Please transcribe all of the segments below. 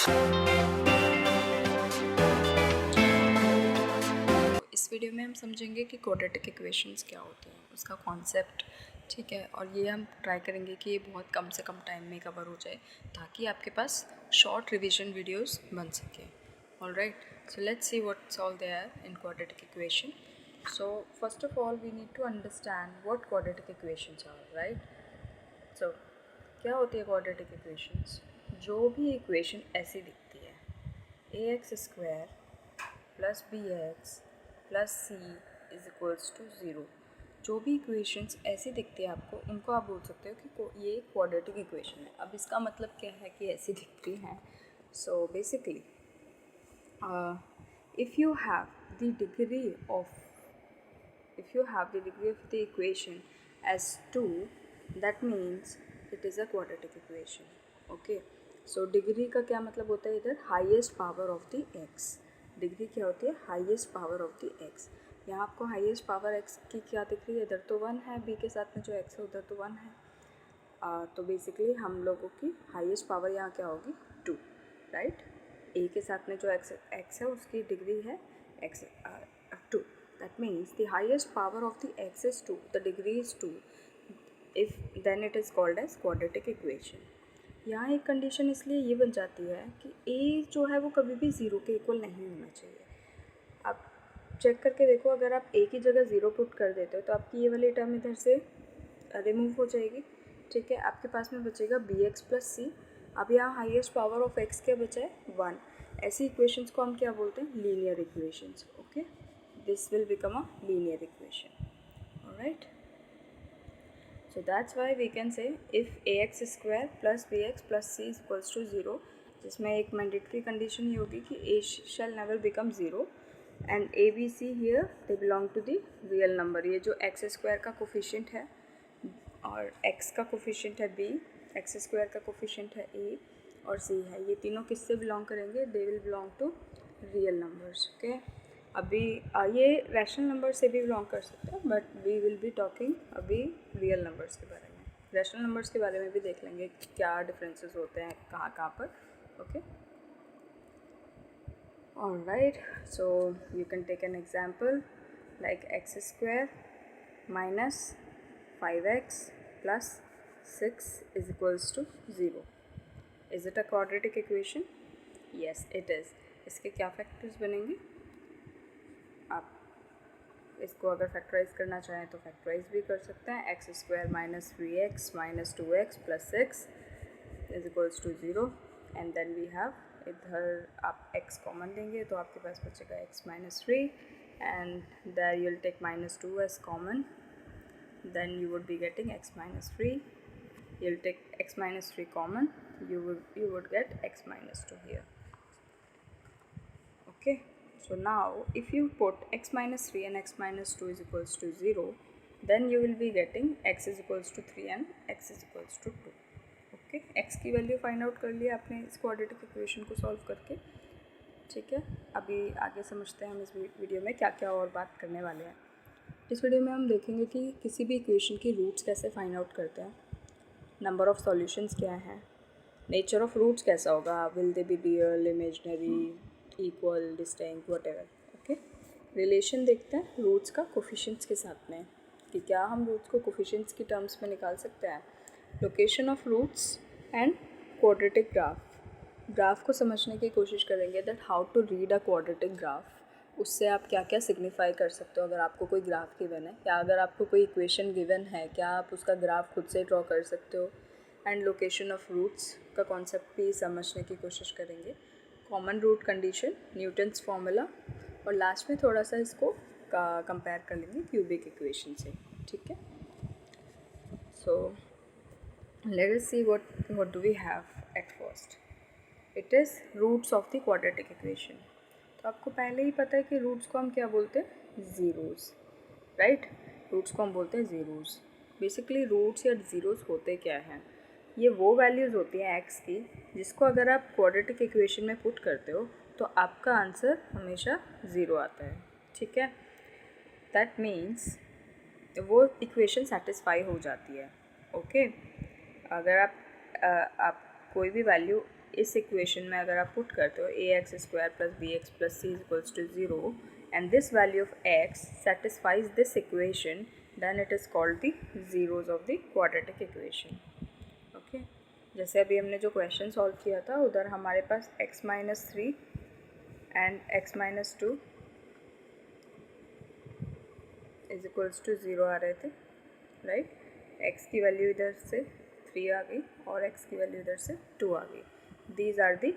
इस वीडियो में हम समझेंगे कि क्वाड्रेटिक इक्वेशंस क्या होते हैं, उसका कॉन्सेप्ट, ठीक है। और ये हम ट्राई करेंगे कि ये बहुत कम से कम टाइम में कवर हो जाए ताकि आपके पास शॉर्ट रिवीजन वीडियोस बन सके। Alright, so let's see what's all there in quadratic equation. So first of all we need to understand what quadratic equations are, right? So क्या होती है quadratic equations? जो भी इक्वेशन ऐसी दिखती है ax square plus B x plus c is equals to zero, जो भी इक्वेशंस ऐसी दिखती है आपको, उनको आप बोल सकते हो कि ये क्वाड्रेटिक इक्वेशन है. अब इसका मतलब क्या है कि ऐसी दिखती हैं. So basically if you have the degree of the equation as 2, that means it is a quadratic equation. Okay, so degree का क्या मतलब होता है? इधर highest power of the x. Degree क्या होती है? Highest power of the x. यहाँ आपको हाईएस्ट पावर x की क्या दिख रही है? इधर तो 1 है, b के साथ में जो x है उधर तो 1 है. तो बेसिकली हम लोगों की हाईएस्ट पावर यहाँ क्या होगी? 2, राइट. a के साथ में जो x है उसकी डिग्री है x 2. That means the highest power of the x is 2, the degree is 2. If then it is called as quadratic equation. यहाँ एक कंडीशन इसलिए ये बन जाती है कि a जो है वो कभी भी ज़ीरो के इक्वल नहीं होना चाहिए. आप चेक करके देखो, अगर आप a की जगह ज़ीरो पुट कर देते हो तो आपकी ये वाली टर्म इधर से रिमूव हो जाएगी. ठीक है, आपके पास में बचेगा बी एक्स प्लस सी. अब यहाँ हाईएस्ट पावर ऑफ x क्या बचा है? 1. ऐसी इक्वेशंस को हम क्या बोलते हैं? Linear equations. Okay, this will become a linear equation. Alright, so that's why we can say if ax square plus bx plus c is equals to 0, जिसमें एक मैंडेटरी कंडीशन ये होगी कि a shall never become 0 and a b c here they belong to the real number. ये जो x square का coefficient है और x का कोफिशिएंट है b, x स्क्वायर का कोफिशिएंट है a और c है, ये तीनों किससे बिलोंग करेंगे? They will belong to real numbers. Okay, अभी ये रैशनल नंबर से भी बिलोंग कर सकते हैं, but we will be talking अभी रियल नंबर्स के बारे में. रैशनल नंबर्स के बारे में भी देख लेंगे क्या डिफरेंसेस होते हैं कहाँ पर. Okay, alright, so you can take an example like x square minus 5x plus 6 is equals to 0. Is it a quadratic equation? Yes it is. इसके क्या फैक्टर्स बनेंगे? आप इसको अगर फैक्टराइज करना चाहें तो फैक्टराइज भी कर सकते हैं. X square minus 3x minus 2x plus 6 is equals to 0. And then we have, इधर आप x कॉमन लेंगे तो आपके पास बचेगा x minus 3 and there you will take minus 2 as common. Then you would be getting x minus 3. You will take x minus 3 common, you would get x minus 2 here. Okay, so now if you put x minus 3 and x minus 2 is equals to 0, then you will be getting x is equals to 3 and x is equals to 2. Okay, x की value find out कर लिया आपने इस quadratic equation को solve करके. ठीक है, अभी आगे समझते हैं हम इस वीडियो में क्या क्या और बात करने वाले हैं. इस वीडियो में हम देखेंगे कि किसी भी इक्वेशन की रूट्स कैसे फाइंड आउट करते हैं, नंबर ऑफ़ सॉल्यूशंस क्या हैं, नेचर ऑफ रूट्स कैसा होगा, will they be real, imaginary, equal, distinct, whatever. Okay, relation देखते हैं रूट्स का कोफिशिएंट्स के साथ में कि क्या हम रूट्स को कोफिशिएंट्स की टर्म्स में निकाल सकते हैं. Location of roots and quadratic graph को समझने की कोशिश करेंगे that how to read a quadratic graph. उससे आप क्या क्या सिग्निफाई कर सकते हो. अगर आपको कोई ग्राफ गिवन है या अगर आपको कोई इक्वेशन गिवन है, क्या आप उसका ग्राफ खुद से ड्रॉ कर सकते हो. एंड लोकेशन ऑफ रूट्स का कॉन्सेप्ट भी समझने की कोशिश करेंगे. Common root condition, Newton's formula, और लास्ट में थोड़ा सा इसको कंपेयर कर लेंगे क्यूबिक इक्वेशन से. ठीक है, so let us see what do we have at first. It is roots of the quadratic equation. तो आपको पहले ही पता है कि रूट्स को हम क्या बोलते हैं? Zeros, right. रूट्स को हम बोलते हैं ज़ीरोज़. बेसिकली रूट्स या ज़ीरोज़ होते क्या हैं? ये वो वैल्यूज़ होती हैं x की जिसको अगर आप क्वाड्रेटिक इक्वेशन में पुट करते हो तो आपका आंसर हमेशा ज़ीरो आता है. ठीक है, दैट मीन्स वो इक्वेशन सेटिस्फाई हो जाती है. ओके, अगर आप कोई भी वैल्यू इस इक्वेशन में अगर आप पुट करते हो ax² + bx + c = 0 and this value of x satisfies this equation, then it is called the zeros of the quadratic equation. Okay जैसे अभी हमने जो क्वेश्चन सॉल्व किया था उधर हमारे पास x-3 एंड x-2 = 0 आ रहे थे, राइट. x की वैल्यू इधर से 3 आ गई और x की वैल्यू इधर से 2 आ गई. These are the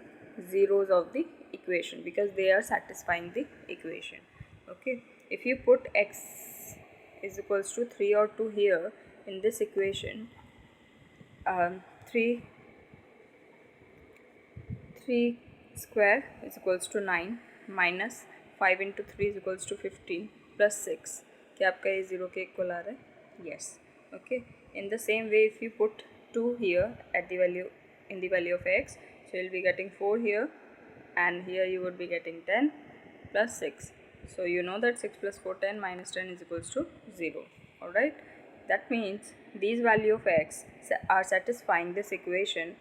zeros of the equation because they are satisfying the equation. Okay, if you put x = 3 or 2 here in this equation, 3 square = 9 minus 5 into 3 = 15 plus 6. क्या आपका ये 0 के इक्वल आ रहा है? Yes. Okay. In the same way, if you put 2 here at the value in the value of x, so you'll be getting 4 here, and here you would be getting 10 plus 6. So you know that 6 plus 4 10 minus 10 is equals to 0. Alright. That means these value of x are satisfying this equation.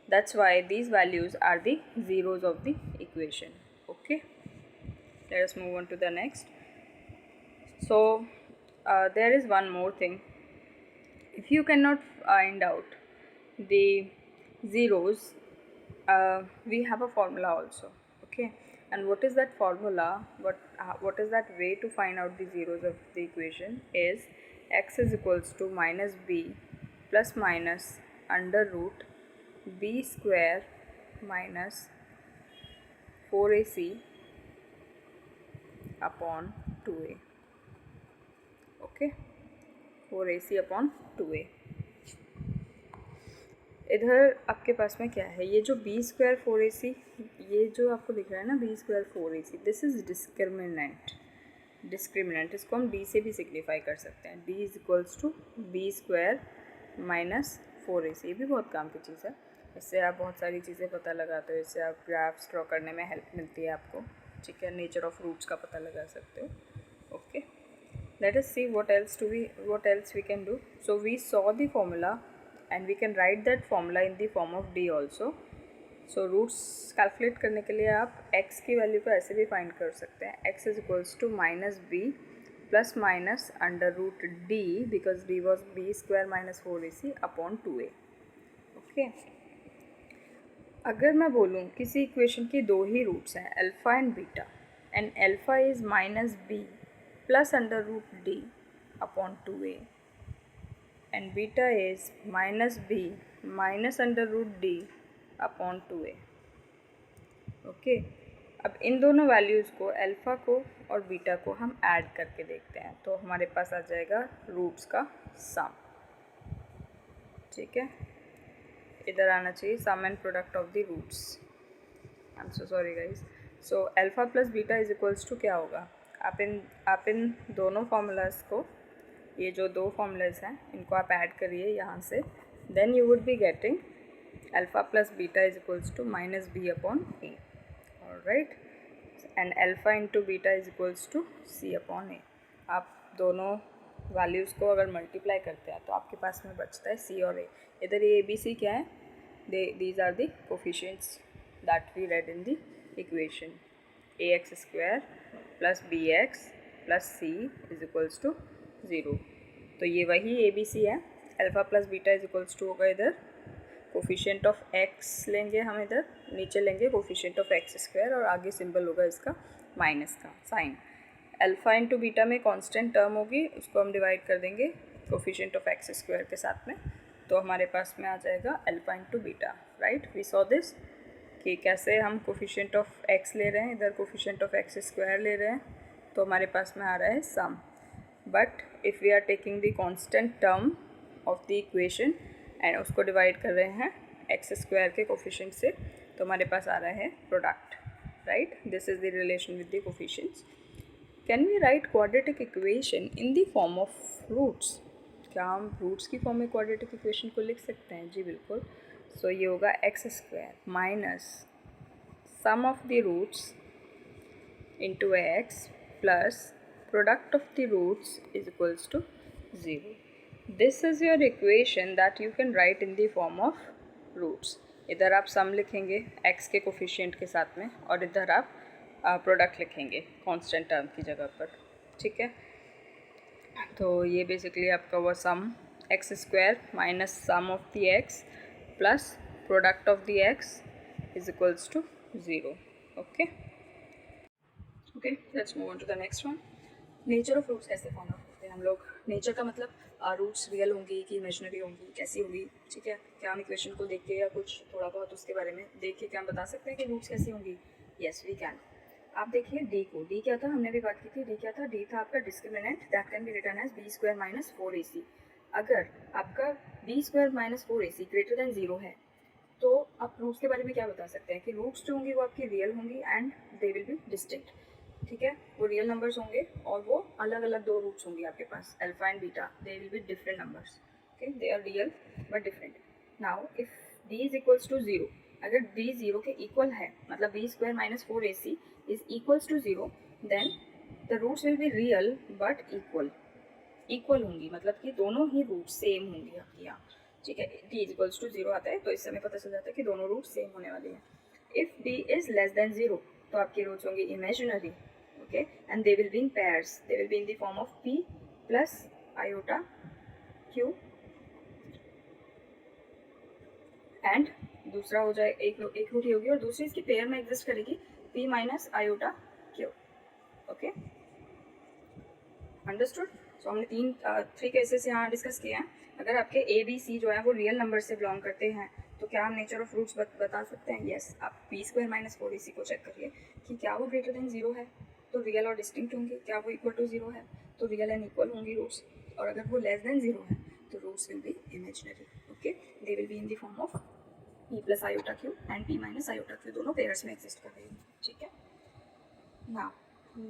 That's why these values are the zeros of the equation. Okay. Let us move on to the next. So there is one more thing. If you cannot find out the zeros, we have a formula also. Okay, and what is that formula? What is that way to find out the zeros of the equation? Is x is equals to minus b plus minus under root b square minus 4ac upon 2a. Okay, 4ac upon 2a. इधर आपके पास में क्या है, ये जो b square 4ac, ये जो आपको दिख रहा है ना b square 4ac, this is discriminant. इसको हम d से भी सिग्निफाई कर सकते हैं. d = b square minus 4ac. ये भी बहुत काम की चीज़ है. इससे आप बहुत सारी चीज़ें पता लगाते हो. इससे आप ग्राफ्स ड्रॉ करने में हेल्प मिलती है आपको. ठीक है, नेचर ऑफ रूट्स का पता लगा सकते हो. Okay, let us see what else we can do. So we saw the formula and we can write that formula in the form of d also. So roots calculate करने के लिए आप x की वैल्यू को ऐसे भी find कर सकते हैं. x is equals to minus b plus minus under root d because d was b square minus 4ac upon 2a. Okay, अगर मैं बोलूँ किसी इक्वेशन की दो ही रूट्स हैं, alpha and beta, and alpha is minus b plus under root d upon 2a and beta is minus b minus under root d upon 2a. Okay, अब इन दोनों वैल्यूज़ को, अल्फ़ा को और बीटा को हम ऐड करके देखते हैं, तो हमारे पास आ जाएगा रूट्स का सम. ठीक है, इधर आना चाहिए sum and product of the roots. I am so sorry guys. So alpha plus beta is equals to क्या होगा, आप इन दोनों फार्मूलाज को, ये जो दो फार्मूलाज हैं इनको आप ऐड करिए यहाँ से. Then you would be getting alpha plus beta is equals to minus B upon A. Alright, and alpha into beta is equals to C upon A. आप दोनों वैल्यूज़ को अगर मल्टीप्लाई करते हैं तो आपके पास में बचता है सी और ए. इधर ये बी सी क्या है, these are the coefficients that we read in the equation. ax² plus bx plus c is equals to 0. तो ये वही ए बी सी है. Alpha plus beta is equals to होगा इधर कोफिशिएंट ऑफ x लेंगे हम, इधर नीचे लेंगे कोफिशिएंट ऑफ x² और आगे सिंबल होगा इसका माइनस का साइन. अल्फ़ा इंटू बीटा में कांस्टेंट टर्म होगी, उसको हम डिवाइड कर देंगे कोफिशिएंट ऑफ x² के साथ में, तो हमारे पास में आ जाएगा alpha into beta. Right, we saw this कि कैसे हम कोफिशिएंट ऑफ x ले रहे हैं, इधर कोफिशिएंट ऑफ x² ले रहे हैं, तो हमारे पास में आ रहा है sum. But if we are taking the constant term of the equation and उसको डिवाइड कर रहे हैं x² के कोफिशिएंट से, तो हमारे पास आ रहा है product. Right, this is the relation with the coefficients. Can we write quadratic equation in the form of roots? क्या हम रूट्स की फॉर्म में क्वाड्रेटिक इक्वेशन को लिख सकते हैं? जी बिल्कुल. सो ये होगा x² minus sum of the roots into x plus product of the roots is equals to 0. This is your equation that you can write in the form of roots. इधर आप सम लिखेंगे x के कोफिशिएंट के साथ में, और इधर आप प्रोडक्ट लिखेंगे कांस्टेंट टर्म की जगह पर, ठीक है। तो ये बेसिकली आपका वो sum x square minus sum of the x plus product of the x is equals to 0। Okay okay, let's move on to the next one. Nature of roots कैसे फाइंड आउट करते हैं हम लोग? Nature का मतलब roots real होंगी कि imaginary होंगी, कैसी होंगी, ठीक है। क्या हम इक्वेशन को देख के या कुछ थोड़ा बहुत उसके बारे में देख के क्या हम बता सकते हैं कि रूट्स कैसी होंगी? Yes we can. आप देखिए डी को, डी क्या था, हमने भी बात की थी, डी क्या था, डी था आपका discriminant that can be written as b square minus 4ac। अगर आपका b square minus 4ac greater than 0 है तो आप रूट्स के बारे में क्या बता सकते हैं कि रूट्स जो होंगी वो आपकी रियल होंगी and they will be distinct, ठीक है। वो रियल नंबर्स होंगे और वो अलग अलग दो रूट्स होंगी आपके पास, alpha and beta, they will be different numbers, okay, they are real but different. Now if D is equals to 0, अगर डी 0 के इक्वल है, मतलब B square minus 4ac is equals to 0, then the roots will be real but equal, equal होंगी, मतलब कि दोनों ही root same होंगी आपकी यहाँ, ठीक है। डी इज इक्वल्स टू 0 आता है तो इससे हमें पता चल जाता है कि दोनों रूट सेम होने वाले हैं। If D is less than 0 तो आपके रूट्स होंगे imaginary, okay, and they will be in pairs, they will be in the form of p plus iota q, and दूसरा हो जाए एक रूट ही होगी और दूसरी इसकी पेयर में एग्जिस्ट करेगी p minus iota q, okay, understood. So हमने थ्री केसेस यहाँ डिस्कस किए हैं। अगर आपके ए बी सी जो है वो रियल नंबर से बिलोंग करते हैं तो क्या हम नेचर ऑफ रूट्स बता सकते हैं? येस। आप बी स्क्वायर माइनस 4ac को चेक करिए कि क्या वो ग्रेटर देन 0 है तो रियल और डिस्टिंक्ट होंगी, क्या वो इक्वल टू 0 है तो रियल एंड इक्वल होंगी रूट्स, और अगर वो लेस देन 0 है तो roots will be imaginary, okay, they will be in the form of p plus iota q and p minus iota q, दोनों पेयर्स में एग्जिस्ट कर रही है, ठीक है। Now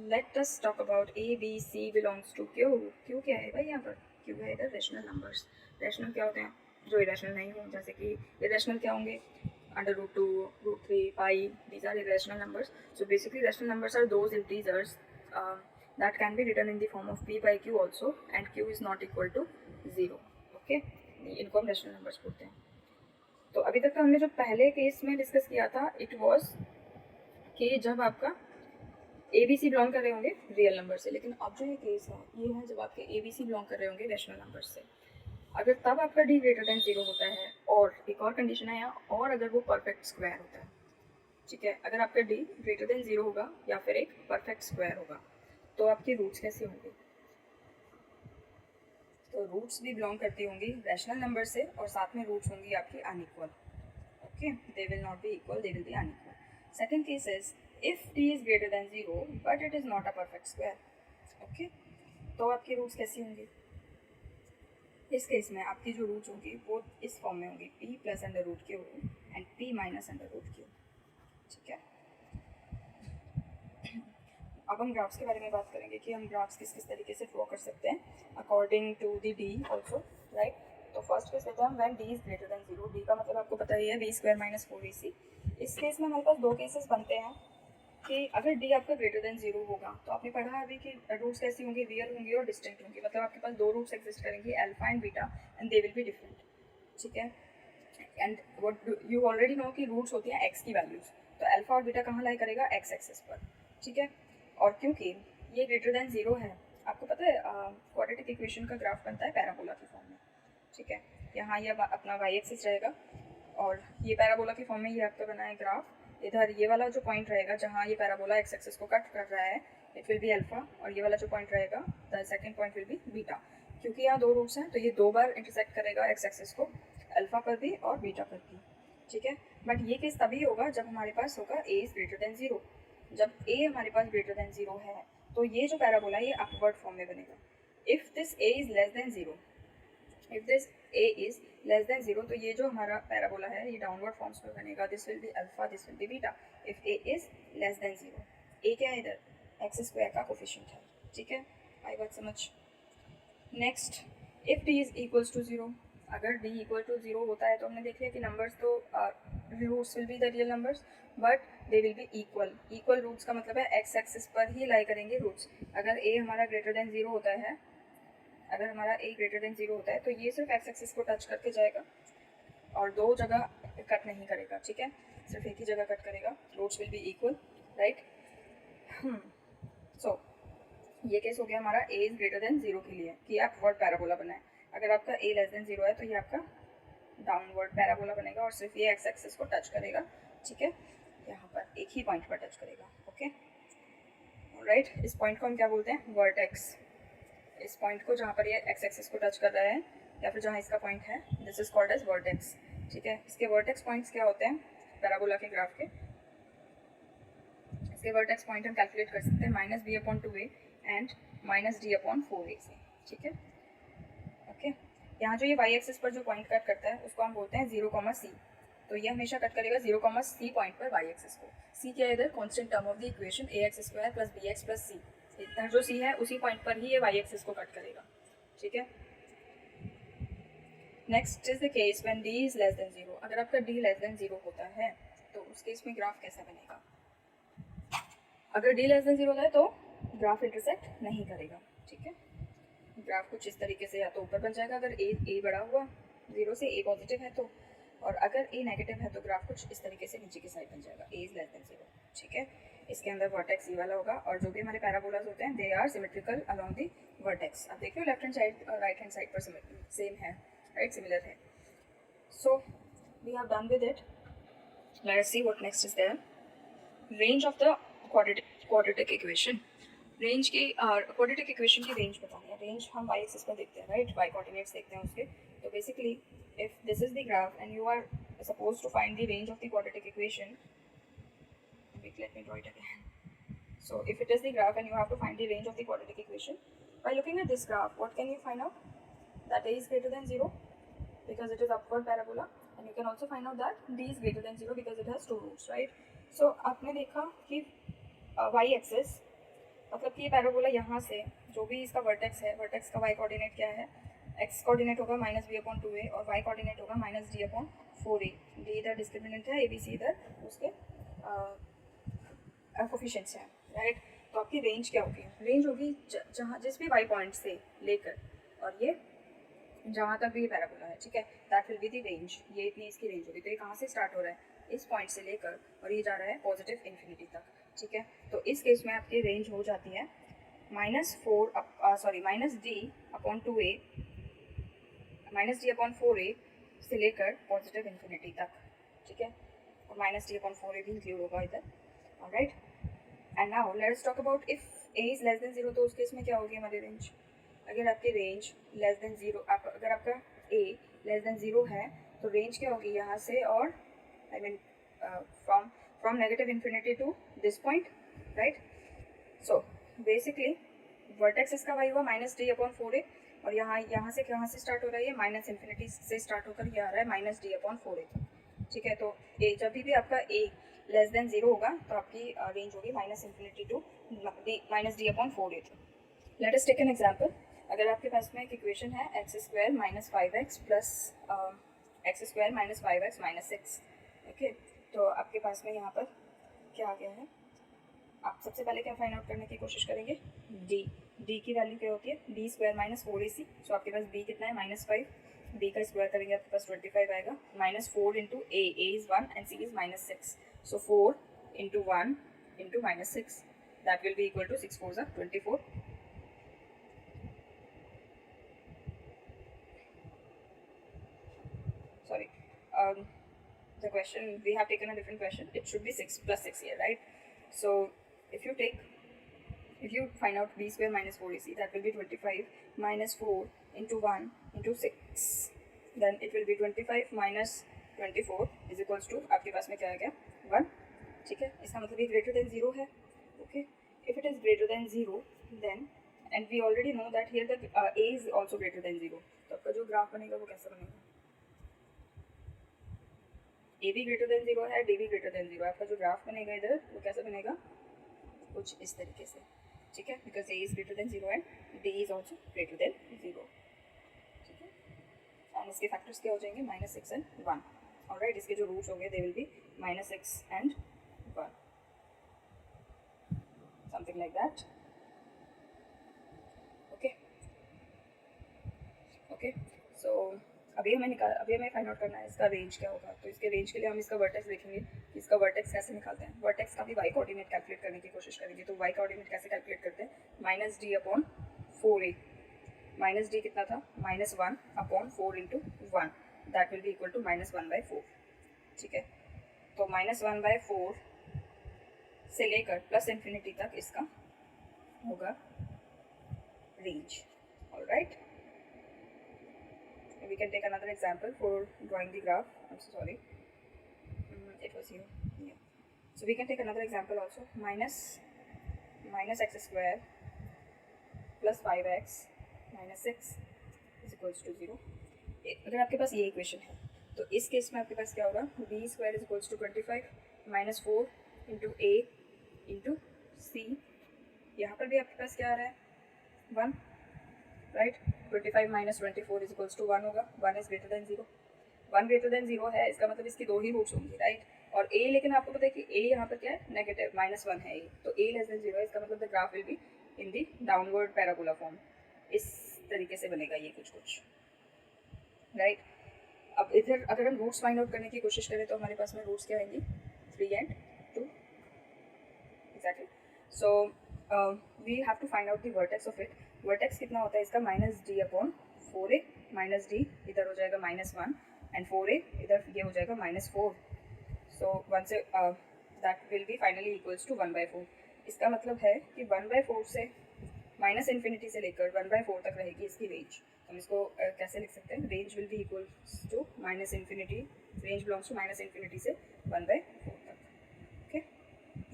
let us talk about a b c belongs to Q. Q क्या है भाई यहाँ पर? क्यू है इधर रैशनल नंबर्स। रैशनल क्या होते हैं? जो इरेशनल नहीं हो, जैसे कि इरेशनल क्या होंगे? √2, √3, pi, these are irrational numbers. So basically rational numbers are those integers that can be written in the form of p by q also and q is not equal to 0, okay, इनको हम rational numbers बोलते हैं। तो अभी तक तो हमने जो पहले केस में डिस्कस किया था इट वाज कि जब आपका ए बी सी बिलोंग कर रहे होंगे रियल नंबर से, लेकिन अब जो ये केस है ये है जब आपके ए बी सी बिलोंग कर रहे होंगे रैशनल नंबर से। अगर तब आपका डी ग्रेटर देन 0 होता है, और एक और कंडीशन है यहाँ, और अगर वो परफेक्ट स्क्वायर होता है, ठीक है, अगर आपका डी ग्रेटर देन 0 होगा या फिर एक परफेक्ट स्क्वायर होगा तो आपके रूट्स कैसे होंगे? तो रूट्स भी बिलोंग करती होंगी रैशनल नंबर से और साथ में रूट्स होंगी आपकी unequal, okay, they will not be equal, they will B unequal. Second case is if t is greater than 0 but it is not a perfect square, okay, तो आपकी रूट्स कैसी होंगी? इस केस में आपकी जो रूट्स होंगी वो इस फॉर्म में होंगी p plus under root q and p minus under root q, ठीक है। अब हम ग्राफ्स के बारे में बात करेंगे कि हम ग्राफ्स किस किस तरीके से ड्रॉ कर सकते हैं according to the D also, right. तो फर्स्ट केस लेते हैं हम when D is greater than 0। D का मतलब आपको पता ही है बी स्क्वायर माइनस 4ac। इस केस में हमारे पास दो केसेस बनते हैं कि अगर डी आपका ग्रेटर देन 0 होगा तो आपने पढ़ा है अभी कि रूट्स कैसी होंगी? रियल होंगी और डिस्टिंक्ट होंगी, मतलब आपके पास दो रूट्स एग्जिस्ट करेंगे alpha and beta and they will be different, ठीक है। And what you already know कि रूट्स होती हैं एक्स की वैल्यूज, तो अल्फा और बीटा कहाँ लाई करेगा? एक्स एक्सिस पर, ठीक है। और क्योंकि ये ग्रेटर देन 0 है, आपको पता है क्वाड्रेटिक इक्वेशन का ग्राफ बनता है पैराबोला की फॉर्म में, ठीक है। यहाँ ये अपना वाई एक्सिस रहेगा और ये पैराबोला की फॉर्म में ये आपका बना है ग्राफ। इधर ये वाला जो पॉइंट रहेगा जहाँ ये पैराबोला एक्स एक्सिस को कट कर रहा है इट विल बी अल्फा, और ये वाला जो पॉइंट रहेगा the second point will be beta. क्योंकि यहाँ दो रूट्स हैं तो ये दो बार इंटरसेक्ट करेगा एक्स एक्सिस को, अल्फा पर भी और बीटा पर भी, ठीक है। बट ये केस तभी होगा जब हमारे पास होगा ए इज ग्रेटर देन 0। जब ए हमारे पास ग्रेटर देन 0 है तो ये जो पैराबोला ये अपवर्ड फॉर्म में बनेगा। If this A is less than 0, if this A is less than 0 तो ये जो हमारा पैराबोला है ये डाउनवर्ड फॉर्म्स में बनेगा, this will be alpha, this will be beta. If A is less than 0, ए क्या है इधर? एक्स स्क्वायर का कोफिशिएंट है, ठीक है, आई बात समझ। Next, if D is equals to 0, अगर डी इक्वल टू 0 होता है तो हमने देख लिया कि नंबर्स तो roots will be the real numbers but they will be equal. Equal roots का मतलब है एक्स एक्सिस पर ही लाई करेंगे रूट्स। अगर ए हमारा ग्रेटर देन 0 होता है, अगर हमारा ए ग्रेटर देन 0 होता है तो ये सिर्फ एक्स एक्सिस को टच करके जाएगा और दो जगह कट नहीं करेगा, ठीक है, सिर्फ एक ही जगह कट करेगा. Roots will be equal, right. So ये केस हो गया हमारा a इज ग्रेटर देन 0 के लिए कि आप वर्ड पैराबोला बनाए. अगर आपका a लेस देन 0 है तो ये आपका डाउनवर्ड पैराबोला बनेगा और सिर्फ ये एक्स एक्सिस को टच करेगा, ठीक है, यहाँ पर एक ही पॉइंट पर टच करेगा. Okay, right. इस पॉइंट को हम क्या बोलते हैं? वर्टेक्स. इस पॉइंट को जहाँ पर ये एक्स एक्सिस को टच कर रहा है या फिर जहाँ इसका पॉइंट है, this is called as vertex, ठीक है. इसके वर्टेक्स पॉइंट्स क्या होते हैं पैराबोला के ग्राफ के? इसके वर्टेक्स पॉइंट हम कैलकुलेट कर सकते हैं minus B upon 2a and minus D upon 4a से, ठीक है. ओके, यहाँ जो ये वाई एक्सिस पर जो पॉइंट कट करता है उसको हम बोलते हैं 0, तो ये हमेशा कट करेगा 0, पॉइंट पर वाई एक्सिस को. सी क्या है इधर? Constant term of the equation A x square plus B x plus C. इधर जो सी है उसी पॉइंट पर ही ये वाई एक्सिस को कट करेगा, ठीक है. Next is the case when D is less than 0. अगर आपका डी लेस देन 0 होता है तो उस केस में ग्राफ कैसा बनेगा? अगर डी लेस देन 0 है तो ग्राफ इंटरसेक्ट नहीं करेगा, ठीक है. ग्राफ कुछ इस तरीके से या तो ऊपर बन जाएगा अगर ए बड़ा हुआ 0 से, ए पॉजिटिव है तो, और अगर ए नेगेटिव है तो ग्राफ कुछ इस तरीके से नीचे की साइड बन जाएगा. ए इज लेस देन 0, ठीक है. इसके अंदर वर्टेक्स ई वाला होगा और जो भी हमारे पैराबोलाज होते हैं they are symmetrical along the vertex. आप देखिए लेफ्ट हैंड साइड और राइट हैंड साइड पर सेम है, राइट, सिमिलर है. So we have done with it. Let us see what next is there. Range of the quadratic equation. Range की quadratic equation की range बतानी है. Range हम Y axis पर देखते हैं, राइट, वाई कोऑर्डिनेट्स देखते हैं उसके. तो basically if this is the graph and you are suppose to find the range of the quadratic equation, let me draw it again. So if it is the graph and you have to find the range of the quadratic equation, by looking at this graph what can you find out? That a is greater than 0 because it is upward parabola, and you can also find out that d is greater than 0 because it has two roots, right. So आपने देखा कि y axis मतलब कि ये parabola यहाँ से जो भी इसका वर्टेक्स है, वर्टेक्स का y कोऑर्डिनेट क्या है? x कोऑर्डिनेट होगा माइनस बी अपॉन 2a और y कोऑर्डिनेट होगा minus D upon 4a. D इधर डिस्क्रिमिनेंट है, ए बी सी इधर उसके कोफिशिएंट्स हैं, राइट. तो आपकी रेंज क्या होगी? रेंज होगी जहाँ जिस भी वाई पॉइंट से लेकर और ये जहाँ तक भी ये पैराबोला है, ठीक है, that will be the range. ये इतनी इसकी रेंज होगी. तो ये कहाँ से स्टार्ट हो रहा है? इस पॉइंट से लेकर और ये जा रहा है पॉजिटिव इन्फिनिटी तक, ठीक है. तो इस केस में आपकी रेंज हो जाती है minus D upon 2a minus D upon 4a से लेकर पॉजिटिव इन्फिनिटी तक, ठीक है, और माइनस डी अपॉन 4a भी इंक्लूड होगा इधर, right. And now let's talk about if a is less than 0. तो उस केस में क्या होगी हमारी रेंज? अगर आपकी रेंज लेस देन 0, अगर आपका a लेस देन 0 है तो रेंज क्या होगी यहाँ से और I mean from negative infinity to this point, right. So basically vertex इसका वही हुआ माइनस डी अपॉन 4a और यहाँ से स्टार्ट हो रहा है ये माइनस इन्फिनिटी से स्टार्ट होकर ये आ रहा है माइनस डी अपॉन 4a तक, ठीक है. तो a जब भी आपका a लेस देन 0 होगा तो आपकी रेंज होगी minus infinity to minus D upon 4a. Let us take an example. अगर आपके पास में एक इक्वेशन है x square minus 5x plus x square minus 5x minus 6, okay. तो आपके पास में यहाँ पर क्या आ गया है? आप सबसे पहले क्या फाइंड आउट करने की कोशिश करेंगे? डी की वैल्यू क्या होती है? D square minus 4ac. सो आपके पास b कितना है? माइनस 5. b का स्क्वायर करेंगे आपके पास 25 आएगा. Minus 4 into a is 1 and c is minus 6. So 4 into 1 into minus 6, that will be equal to 6 4s are 24. Sorry, the question we have taken a different question. It should be 6 plus 6 here, right? So if you find out b square minus 4ac, that will be 25 minus 4 into 1 into 6. Then it will be 25 minus 24 is equals to आपके पास में क्या आ गया? 1, ठीक है. इसका मतलब ये ग्रेटर देन 0 है, okay. If it is greater than 0 then and we already know that here the a is also greater than 0. तो आपका जो ग्राफ बनेगा वो कैसा बनेगा? a भी ग्रेटर देन 0 है, d भी ग्रेटर देन 0. आपका जो ग्राफ बनेगा इधर वो कैसा बनेगा? कुछ इस तरीके से, ठीक है, because a is greater than 0 and d is also greater than 0, ठीक है. एंड इसके फैक्टर्स क्या हो जाएंगे? Minus 6 and 1. ऑलराइट, इसके जो रूट्स होंगे दे will B minus 6 and 1, something like that, okay. So अभी हमें फाइंड आउट करना है इसका रेंज क्या होगा। तो इसके रेंज के लिए हम इसका वर्टेक्स देखेंगे कि इसका वर्टेक्स कैसे निकालते हैं। वर्टेक्स का भी वाई कोऑर्डिनेट कैलकुलेट करने की कोशिश करेंगे। तो वाई कोऑर्डिनेट कैसे कैलकुलेट करते हैं, -d/4a, माइनस डी कितना था, -1/4 into 1, that will be equal to -1/4। ठीक है, तो -1/4 से लेकर प्लस इन्फिनिटी तक इसका होगा range. Alright, we can take another example for drawing the graph. I'm so sorry, it was here. Yeah, so we can take another example also. minus x square plus 5x minus 6 is equals to 0. अगर आपके पास ये equation है तो इस case में आपके पास क्या होगा, b square is equals to 25 -4 into a into c। यहाँ पर भी आपके पास क्या आ रहा है, 1, राइट। 25 - 24 इज इक्वल्स टू 1 होगा। 1 is greater than 0, 1 greater than 0 है, इसका मतलब इसकी 2 ही रूट्स होंगी, राइट। और a, लेकिन आपको पता है कि a यहाँ पर क्या है, नेगेटिव -1 है a, तो a लेस देन 0 है, इसका मतलब the graph will be in the downward parabola form. इस तरीके से बनेगा ये कुछ, राइट। अब इधर अगर हम रूट्स फाइंड आउट करने की कोशिश करें तो हमारे पास में रूट्स क्या आएंगी, 3 and 2, exactly. So we have to find out the vertex of it. Vertex कितना होता है इसका, -d/4a, -d इधर हो जाएगा -1 एंड 4a इधर ये हो जाएगा -4। सो 1 से that will be finally equals to 1/4। इसका मतलब है कि 1/4 से -इन्फिनिटी से लेकर 1/4 तक रहेगी इसकी रेंज। हम इसको कैसे लिख सकते हैं, range will be equals to -infinity, range belongs to -infinity से 1/4 तक। Okay,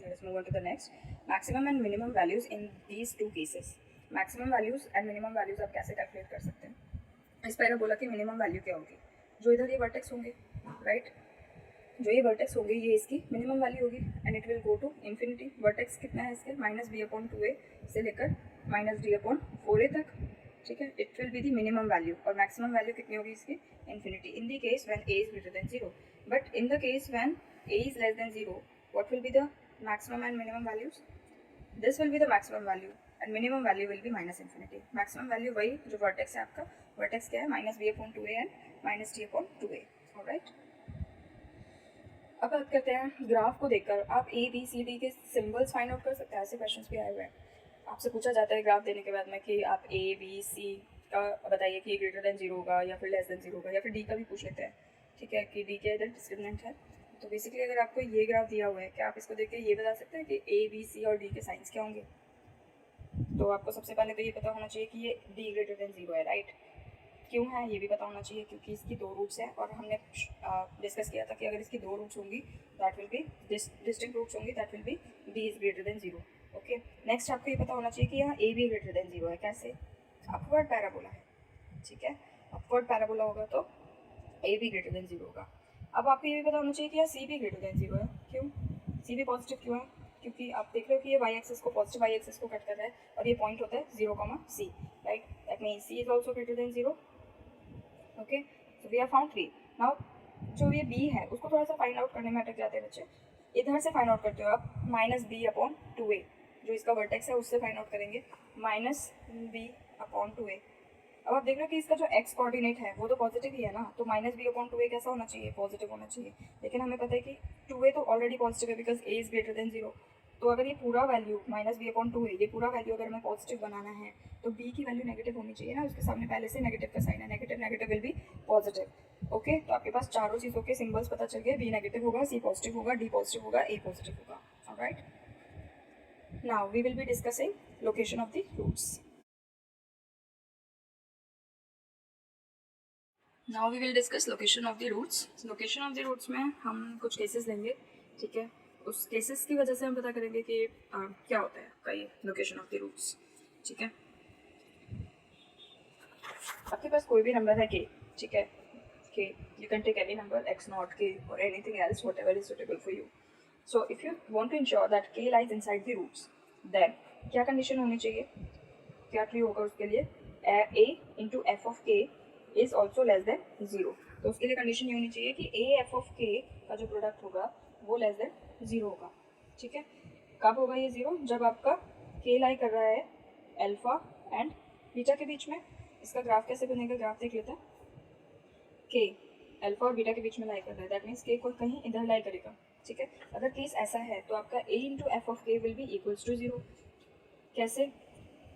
let's move on to the next. Maximum and minimum values in these 2 cases. Maximum values and minimum values आप कैसे कैलकुलेट कर सकते हैं, इस पैराबोला की minimum value क्या होगी, जो इधर ये वर्टेक्स होंगे, राइट, जो ये वर्टेक्स होंगे ये इसकी मिनिमम वैल्यू होगी and it will go to infinity. Vertex कितना है इसके, -b/2a से लेकर -d/4a तक, ठीक है। It will be the minimum value और मैक्सिमम वैल्यू कितनी होगी इसकी, infinity, in the case when a is greater than 0। But in the case when a is less than 0, what will be the maximum and minimum values, this will be the maximum value and minimum value will be -infinity. Maximum value वही जो vertex है आपका, vertex क्या है, -b/2a and -d/2a। Alright, अब बात करते हैं ग्राफ को देखकर आप ए बी सी डी के सिंबल्स फाइंड आउट कर सकते हैं। ऐसे क्वेश्चंस भी आए हुए हैं, आपसे पूछा जाता है ग्राफ देने के बाद में कि आप ए बी सी का बताइए कि ग्रेटर देन 0 होगा या फिर लेस देन 0 होगा, या फिर डी का भी पूछ लेते हैं, ठीक है, कि डी के इधर डिस्क्रिमिनेंट है। तो बेसिकली अगर आपको ये ग्राफ दिया हुआ है, क्या आप इसको देख के ये बता सकते हैं कि ए बी सी और डी के साइंस क्या होंगे। तो आपको सबसे पहले तो ये पता होना चाहिए कि ये डी ग्रेटर देन 0 है, राइट। क्यों है ये भी पता होना चाहिए, क्योंकि इसकी 2 रूट्स हैं और हमने डिस्कस किया था कि अगर इसकी 2 रूट्स होंगी that will be distinct roots होंगी, that will be D is greater than 0। Okay, next आपको ये पता होना चाहिए कि यहाँ ए भी ग्रेटर देन 0 है। कैसे, अपवर्ड पैराबोला है, ठीक है, अपवर्ड पैराबोला होगा तो ए भी ग्रेटर देन 0 होगा। अब आपको ये भी पता होना चाहिए कि यहाँ सी भी ग्रेटर देन 0 है। क्यों, सी भी पॉजिटिव क्यों है, क्योंकि आप देख रहे हो कि ये वाई एक्सिस को, पॉजिटिव वाई एक्सिस को कट कर रहा है और ये पॉइंट होता है 0, c, right. That means c is also greater than 0। Okay, so we have found 3। Now जो ये b है उसको थोड़ा सा फाइंड आउट करने में अटक जाते हैं बच्चे। इधर से फाइंड आउट करते हो आप -b/2a, जो इसका वर्टेक्स है उससे फाइंड आउट करेंगे -b/2a। अब आप देख रहे हो कि इसका जो x कोऑर्डिनेट है वो तो पॉजिटिव ही है ना, तो -b/2a कैसा होना चाहिए, पॉजिटिव होना चाहिए। लेकिन हमें पता है कि 2a तो ऑलरेडी पॉजिटिव है because a is greater than 0। तो अगर ये पूरा वैल्यू -b/2a, ये पूरा वैल्यू अगर हमें पॉजिटिव बनाना है तो b की वैल्यू नेगेटिव होनी चाहिए ना, उसके सामने पहले से नेगेटिव का साइन है, negative will be positive. Okay, तो आपके पास चारों चीज़ों के सिंबल्स पता चल गए, b नेगेटिव होगा, c पॉजिटिव होगा, d पॉजिटिव होगा, a पॉजिटिव होगा। Alright, now we will be discussing location of the roots. Now we will discuss location of the roots. Location of the roots में हम कुछ केसेस लेंगे, ठीक है, उस केसेस की वजह से हम पता करेंगे कि क्या होता है आपका ये लोकेशन ऑफ द रूट्स, ठीक है। आपके पास कोई भी नंबर है k, ठीक है, k, you can take any number x0, k or anything else, whatever is suitable for you. So if you want to ensure that k lies inside the roots, then क्या condition होनी चाहिए, क्या true होगा उसके लिए, a into f of k is also less than 0। तो उसके लिए कंडीशन ये होनी चाहिए कि a f of k का जो प्रोडक्ट होगा वो लेस देन 0 होगा, ठीक है। कब होगा ये 0, जब आपका k लाई कर रहा है अल्फा एंड बीटा के बीच में। इसका ग्राफ कैसे बनेगा, ग्राफ देख लेते हैं। के अल्फा और बीटा के बीच में लाई कर रहा है, दैट मीन्स के को कहीं इधर लाई करेगा, ठीक है। अगर केस ऐसा है तो आपका a इंटू एफ ऑफ के विल बी इक्वल्स टू 0। कैसे,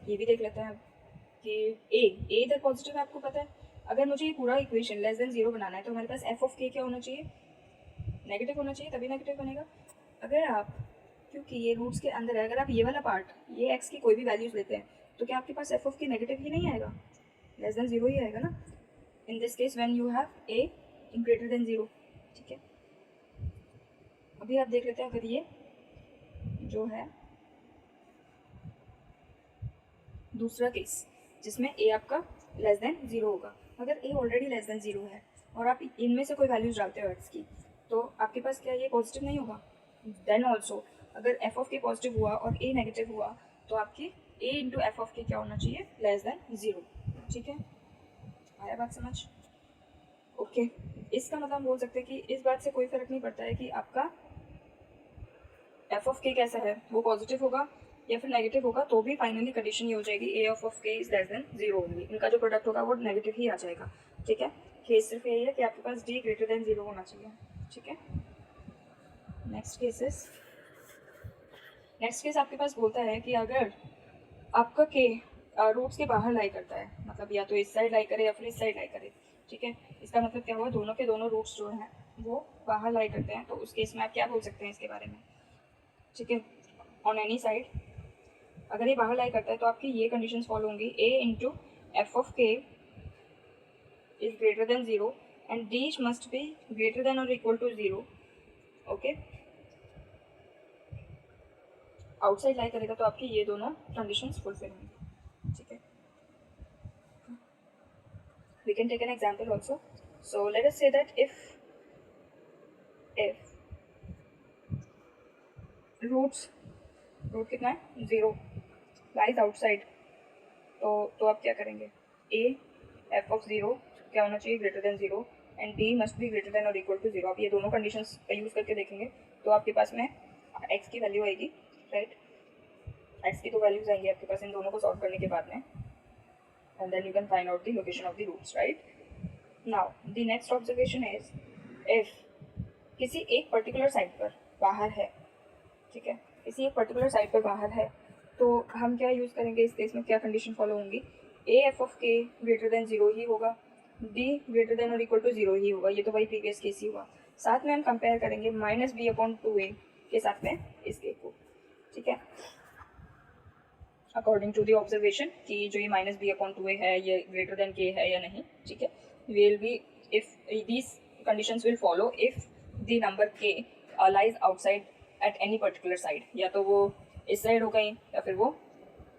ये भी देख लेते हैं अब कि a इधर पॉजिटिव है, आपको पता है। अगर मुझे ये पूरा इक्वेशन लेस देन 0 बनाना है तो हमारे पास एफ ऑफ के क्या होना चाहिए, नेगेटिव होना चाहिए, तभी नेगेटिव बनेगा। अगर आप, क्योंकि ये रूट्स के अंदर है, अगर आप ये वाला पार्ट, ये एक्स की कोई भी वैल्यूज लेते हैं तो क्या आपके पास एफ ऑफ के नेगेटिव ही नहीं आएगा, लेस देन 0 ही आएगा ना। In this case when you have a greater than 0, ठीक है। अभी आप देख लेते हैं, अगर ये जो है दूसरा केस जिसमें a आपका लेस देन 0 होगा, अगर a ऑलरेडी लेस देन 0 है और आप इनमें से कोई वैल्यूज डालते हो x की, तो आपके पास क्या ये पॉजिटिव नहीं होगा। देन ऑल्सो अगर एफ ऑफ के पॉजिटिव हुआ और a नेगेटिव हुआ तो आपकी a इंटू एफ ऑफ के क्या होना चाहिए, लेस देन 0, ठीक है। आया बात समझ, ओके। इसका मतलब बोल सकते हैं कि इस बात से कोई फर्क नहीं पड़ता है कि आपका एफ ऑफ के कैसा है, वो पॉजिटिव होगा या फिर नेगेटिव होगा, तो भी फाइनली कंडीशन ये हो जाएगी ए ऑफ के इज लेस देन 0 ओनली, इनका जो प्रोडक्ट होगा वो नेगेटिव ही आ जाएगा, ठीक है। केस सिर्फ यही है कि आपके पास डी ग्रेटर देन 0 होना चाहिए, ठीक है। नेक्स्ट केस आपके पास बोलता है कि अगर आपका के रूट्स के बाहर लाई करता है, मतलब या तो इस साइड लाई करे या फिर इस साइड लाई करे, ठीक है। इसका मतलब क्या हुआ, दोनों के दोनों रूट्स जो हैं वो बाहर लाई करते हैं, तो उस केस में आप क्या बोल सकते हैं इसके बारे में, ठीक है। ऑन एनी साइड अगर ये बाहर लाई करता है तो आपकी ये कंडीशंस फॉलो होंगी, a इंटू एफ ऑफ के is greater than 0 and d must be greater than और इक्वल टू 0, ओके। आउटसाइड लाई करेगा तो आपकी ये दोनों कंडीशंस फुलफिल होंगी, ठीक है। We can take an example also. So let us say that if root कितना है 0 लाइज आउटसाइड, तो आप क्या करेंगे, a एफ ऑफ 0 क्या होना चाहिए, greater than 0 and d must be greater than और इक्वल टू 0। आप ये दोनों कंडीशंस का यूज़ करके देखेंगे तो आपके पास में x की वैल्यू आएगी, राइट। x की तो वैल्यूज आएंगी आपके पास इन दोनों को सॉल्व करने के बाद में, and then you can find out the location of the roots, right? Now the next observation is if किसी एक पर्टिकुलर साइड पर बाहर है, ठीक है, किसी एक पर्टिकुलर साइड पर बाहर है, तो हम क्या यूज़ करेंगे इस केस में, क्या कंडीशन फॉलो होंगी, a एफ ऑफ के ग्रेटर देन 0 ही होगा, d ग्रेटर देन और इक्वल टू 0 ही होगा, ये तो वही प्रीवियस केस ही हुआ। साथ में हम कंपेयर करेंगे माइनस बी अपॉन 2a के साथ में इस केस को, ठीक है, अकॉर्डिंग टू द ऑब्जर्वेशन कि जो ये माइनस बी अपॉन 2a है ये ग्रेटर देन के है या नहीं, ठीक है। Will be if these conditions will follow if the number के lies outside at any particular side, या तो वो इस साइड हो कहीं या फिर वो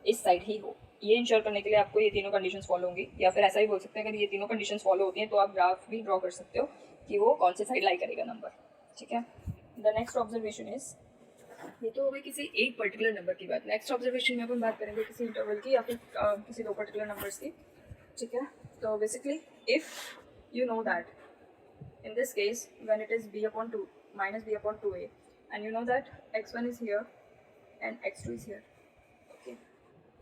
इस साइड ही हो। ये इंश्योर करने के लिए आपको ये तीनों कंडीशंस फॉलो होंगी, या फिर ऐसा ही बोल सकते हैं अगर ये तीनों कंडीशंस फॉलो होती हैं तो आप ग्राफ भी ड्रॉ कर सकते हो कि वो कौन से साइड लाई करेगा नंबर, ठीक है। द नेक्स्ट ऑब्जर्वेशन इज, ये तो हो गई किसी एक पर्टिकुलर नंबर की बात। नेक्स्ट ऑब्जर्वेशन में अपन बात करेंगे किसी इंटरवल की या फिर किसी दो पर्टिकुलर नंबर्स की, ठीक है। तो basically if you know that in this case when it is b upon 2 minus b upon 2a and you know that x1 is here and x2 is here, okay।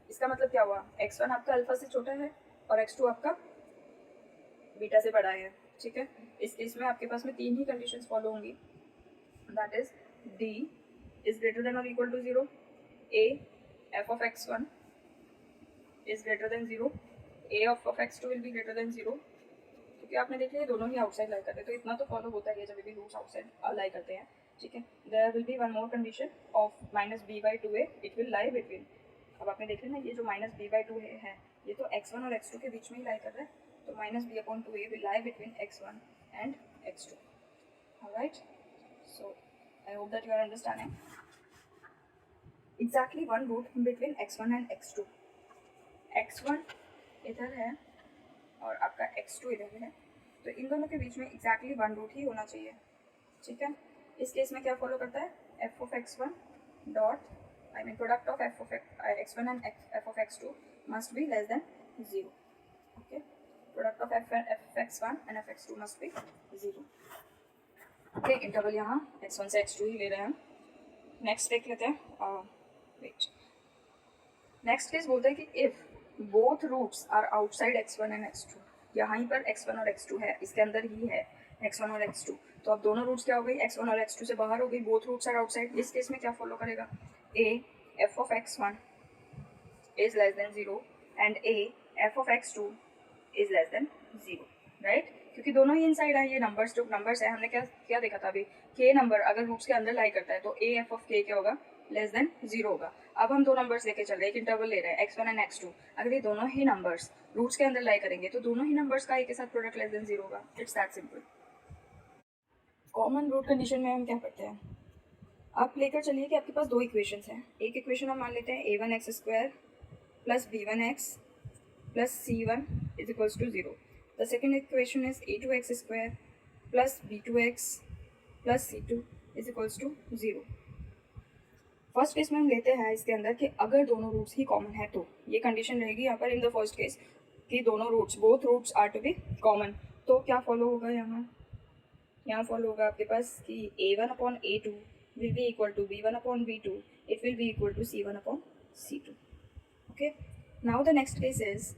इसका मतलब क्या हुआ, x1 आपका alpha से छोटा है और x2 आपका बीटा से बड़ा है, ठीक है। इस केस में आपके पास में तीन ही कंडीशंस फॉलो होंगी, that is d is greater than or equal to 0, a f of x1 is greater than 0, a of x2 will be greater than 0, क्योंकि आपने देख लिया दोनों ही आउटसाइड लाई करते हैं, तो इतना तो फॉलो होता है जब भी रूट्स आउटसाइड लाई करते हैं, ठीक है। There will be one more condition of minus b by 2a, it will lie between, अब आपने देख लिया ना ये जो माइनस बी बाई 2 है ये तो x1 और x2 के बीच में ही लाई कर रहा है, तो minus B upon 2a will lie between x1 and x2, alright. So I hope that you are understanding exactly one root between x1 and x2, x1 इधर है और आपका x2 इधर है, तो इन दोनों के बीच में exactly वन रूट ही होना चाहिए, ठीक है। इस केस में क्या फॉलो करता है, f of x1 dot I mean product of f of x1 and f of x2 must be less than 0, okay। Product of f of x1 and f of x2 must be 0, okay। Interval यहाँ x1 से x2 ही ले रहे हैं हम। Next देख लेते हैं, wait, next case बोलता है कि if both roots are outside x1 and x2, यहाँ पर x1 और x2 है, इसके अंदर ही है x1 और x2, तो अब दोनों रूट्स क्या हो गई, x1 और x2 से बाहर हो गई, बोथ रूट्स आर आउटसाइड। इस केस में क्या फॉलो करेगा, a f of x1 is less than 0 and a f of x2 is less than 0, right? क्योंकि दोनों ही इनसाइड है, ये नंबर्स जो नंबर्स है, हमने क्या क्या देखा था अभी, k नंबर अगर रूट्स के अंदर लाई करता है तो a f of k क्या होगा, लेस देन 0 होगा। अब हम दो नंबर्स लेके चल रहे हैं, एक इंटरवल ले रहे हैं x1 एंड x2, अगर ये दोनों ही नंबर्स रूट्स के अंदर लाई करेंगे तो दोनों ही नंबर्स का एक के साथ प्रोडक्ट लेस देन 0 होगा। It's that simple. Common root condition में हम क्या करते हैं, आप लेकर चलिए कि आपके पास दो इक्वेशंस हैं। एक इक्वेशन हम मान लेते हैं a1x² plus b1x plus c1 is equals to 0। The second equation is a2x² plus b2x plus c2 is equals to 0। First case में हम लेते हैं इसके अंदर कि अगर दोनों रूट्स ही कॉमन है तो ये कंडीशन रहेगी यहाँ पर इन द फर्स्ट केस कि दोनों roots both roots are to be common. तो क्या फॉलो होगा, यहाँ फॉलो होगा आपके पास कि a1 upon a2 will be equal to b1 upon b2, it will be equal to c1 upon c2। Okay, now the next case is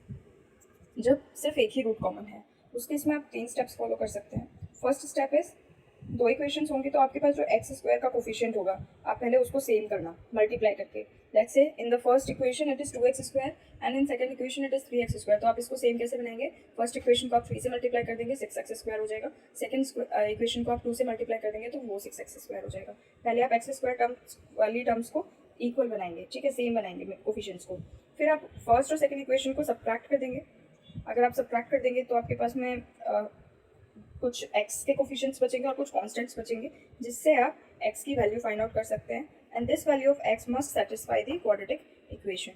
जब सिर्फ एक ही रूट कॉमन है, उस केस में आप 3 स्टेप्स फॉलो कर सकते हैं। फर्स्ट स्टेप इज दो इक्वेशंस होंगी तो आपके पास जो x² का कोफिशिएंट होगा आप पहले उसको सेम करना मल्टीप्लाई करके। Let's say in the first equation it is 2x² and in second equation it is 3x², तो आप इसको सेम कैसे बनाएंगे, फर्स्ट इक्वेशन को आप 3 से मल्टीप्लाई कर देंगे 6x² हो जाएगा, सेकंड इक्वेशन को आप 2 से मल्टीप्लाई कर देंगे तो वो 6x² हो जाएगा। पहले आप x² टर्म्स वाली टर्म्स को इक्वल बनाएंगे, ठीक है, सेम बनाएंगे कोफिशिएंट्स को, फिर आप फर्स्ट और सेकंड इक्वेशन को सब्ट्रैक्ट कर देंगे। अगर आप सब्ट्रैक्ट कर देंगे तो आपके पास में कुछ x के कोफिशिएंट्स बचेंगे और कुछ कांस्टेंट्स बचेंगे, जिससे आप x की वैल्यू फाइंड आउट कर सकते हैं and this value of x must satisfy the quadratic equation.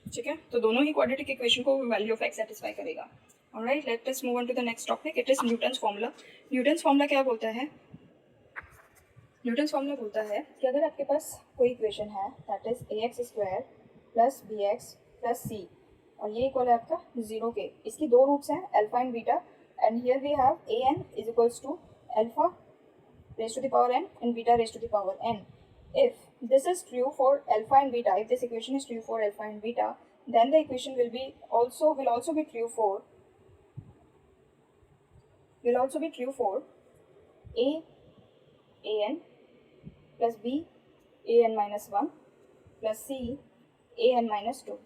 ठीक है, तो दोनों ही क्वाड्रेटिक इक्वेशन को वैल्यू ऑफ x सेटिस्फाई करेगा। Alright, let us move on to the next topic, it is Newton's formula. Newton's formula क्या बोलता है, न्यूटन्स फॉर्मूला बोलता है कि अगर आपके पास कोई इक्वेशन है that is ax² plus bx plus c और ये इक्वल है आपका 0 के, इसकी दो रूट्स हैं alpha and beta, and here we have an is equals to alpha raised to the power n and beta raised to the power n. If this is true for alpha and beta, if this equation is true for alpha and beta, then the equation will also be true for a an plus b an minus 1 plus c an minus 2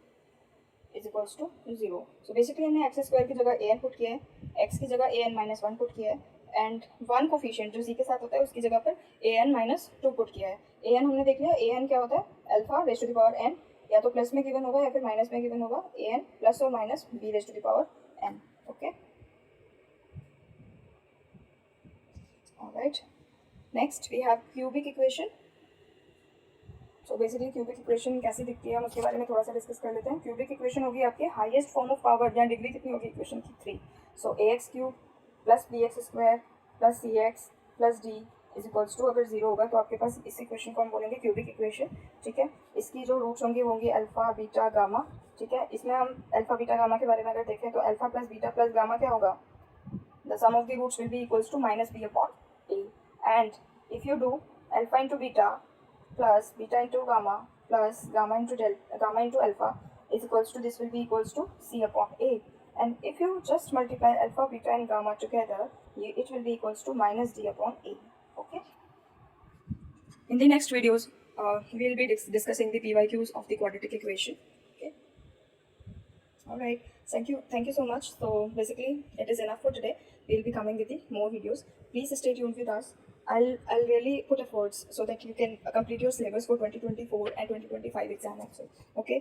is equals to 0। So basically हमने x² की जगह an put किया है, x की जगह an minus 1 put किया है and one coefficient जो c के साथ होता है उसकी जगह पर an माइनस 2 पुट किया है। an हमने देख लिया, an क्या होता है, alpha raise to the power n, या तो प्लस में गिवन होगा या फिर माइनस में गिवन होगा, an प्लस और minus b raise to the power n। Okay, alright, next we have cubic equation. So basically cubic equation कैसी दिखती है हम उसके बारे में थोड़ा सा डिस्कस कर लेते हैं। क्यूबिक इक्वेशन होगी आपके हाईएस्ट फॉर्म ऑफ पावर, जहाँ डिग्री कितनी होगी इक्वेशन की 3। So ax³ plus bx² plus cx plus d is equals to, अगर 0 होगा तो आपके पास इस इक्वेशन को हम बोलेंगे क्यूबिक इक्वेशन। ठीक है, इसकी जो रूट्स होंगी अल्फा बीटा गामा। ठीक है, इसमें हम अल्फा बीटा गामा के बारे में अगर देखें तो alpha plus beta plus gamma क्या होगा, the sum of the roots will be equals to minus b upon a, and if you do alpha into beta plus beta into gamma plus gamma into alpha is equals to, this will be equals to c upon a, and if you just multiply alpha beta and gamma together it will be equals to minus d upon a. Okay, in the next videos we will be discussing the PYQs of the quadratic equation. Okay, all right, thank you so much. So basically it is enough for today. We will be coming with the more videos. Please stay tuned with us. I'll really put efforts so that you can complete your syllabus for 2024 and 2025 exam also. Okay,